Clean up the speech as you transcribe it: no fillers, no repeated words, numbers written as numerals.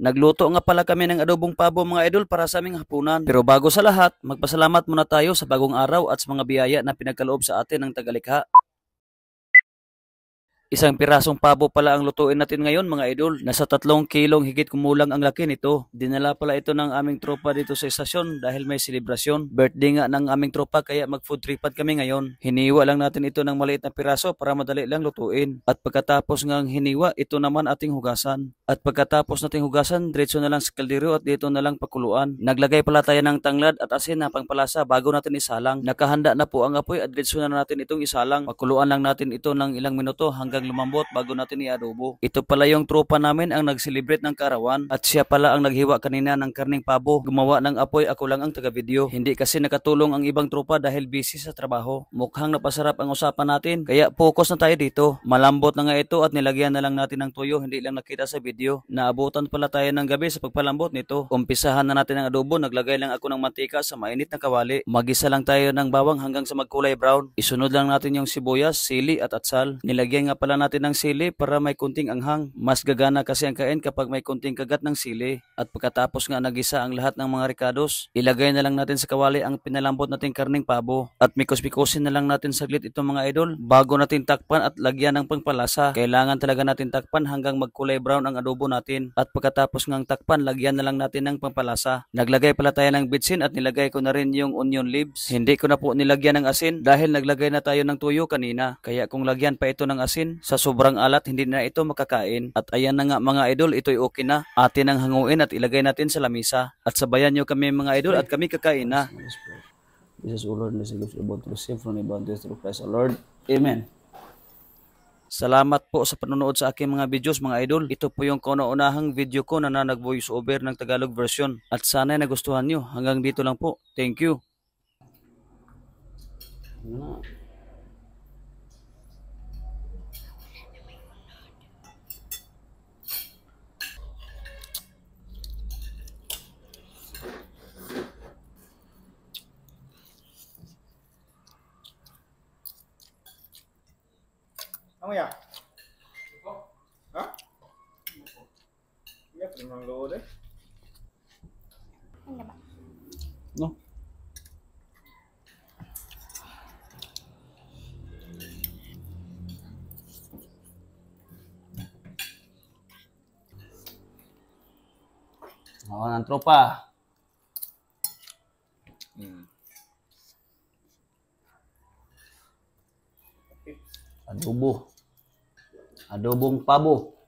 Nagluto nga pala kami ng adobong pabo mga idol para sa aming hapunan. Pero bago sa lahat, magpasalamat muna tayo sa bagong araw at sa mga biyaya na pinagkaloob sa atin ng Tagalikha. Isang pirasong pabo pala ang lutuin natin ngayon mga idol. Nasa 3 kilong higit kumulang ang laki nito. Dinala pala ito ng aming tropa dito sa istasyon dahil may selebrasyon. Birthday nga ng aming tropa kaya mag-food tripan kami ngayon. Hiniwa lang natin ito ng maliit na piraso para madali lang lutuin. At pagkatapos ngang hiniwa, ito naman ating hugasan. At pagkatapos nating hugasan, diretso na lang sa kaldero at dito na lang pakuluan. Naglagay pala tayo ng tanglad at asin na pangpalasa bago natin isalang. Nakahanda na po ang apoy at diretso na natin itong isalang. Pakuluan lang natin ito ng ilang minuto hanggang lumambot bago natin i-adobo. Ito pala yung tropa namin ang nag-celebrate ng kaarawan at siya pala ang naghiwa kanina ng karning pabo. Gumawa ng apoy, ako lang ang taga-video. Hindi kasi nakatulong ang ibang tropa dahil busy sa trabaho. Mukhang napasarap ang usapan natin kaya focus na tayo dito. Malambot na nga ito at nilagyan na lang natin ng tuyo, hindi lang nakita sa video. Naabutan pala tayo ng gabi sa pagpalambot nito. Umpisahan na natin ang adobo, naglagay lang ako ng mantika sa mainit na kawali. Magisa lang tayo ng bawang hanggang sa magkulay brown. Isunod lang natin yung sibuyas, sili at atsal. Nilagyan nga pala natin ng sili para may kunting anghang. Mas gagana kasi ang kain kapag may kunting kagat ng sili. At pagkatapos nga nagisa ang lahat ng mga ricados, ilagay na lang natin sa kawali ang pinalambot nating karning pabo. At mikos-mikosin na lang natin saglit itong mga idol bago natin takpan at lagyan ng pangpalasa. Kailangan talaga natin takpan hanggang magkulay brown ang adobo natin. At pagkatapos ngang takpan, lagyan na lang natin ng pangpalasa. Naglagay pala tayo ng bitsin at nilagay ko na rin yung onion leaves. Hindi ko na po nilagyan ng asin dahil naglagay na tayo ng tuyo kanina. Kaya kung lagyan pa ito ng asin, sa sobrang alat hindi na ito makakain. At ayan na nga mga idol, ito'y okay na. Atin ang hanguin at ilagay natin sa lamisa. At sabayan nyo kami mga idol at kami kakain na. Jesus, O Lord, bless the gift of to receive from the abundance through Christ, O Lord. Amen. Salamat po sa panonood sa aking mga videos mga idol. Ito po yung kauna-unahang video ko na nag-voice over ng Tagalog version. At sana'y nagustuhan nyo. Hanggang dito lang po. Thank you. Ano ya? Ha? Ya, primang load eh. Ano ba? No? Oh, ng tropa. Adobo. Adobong pabo.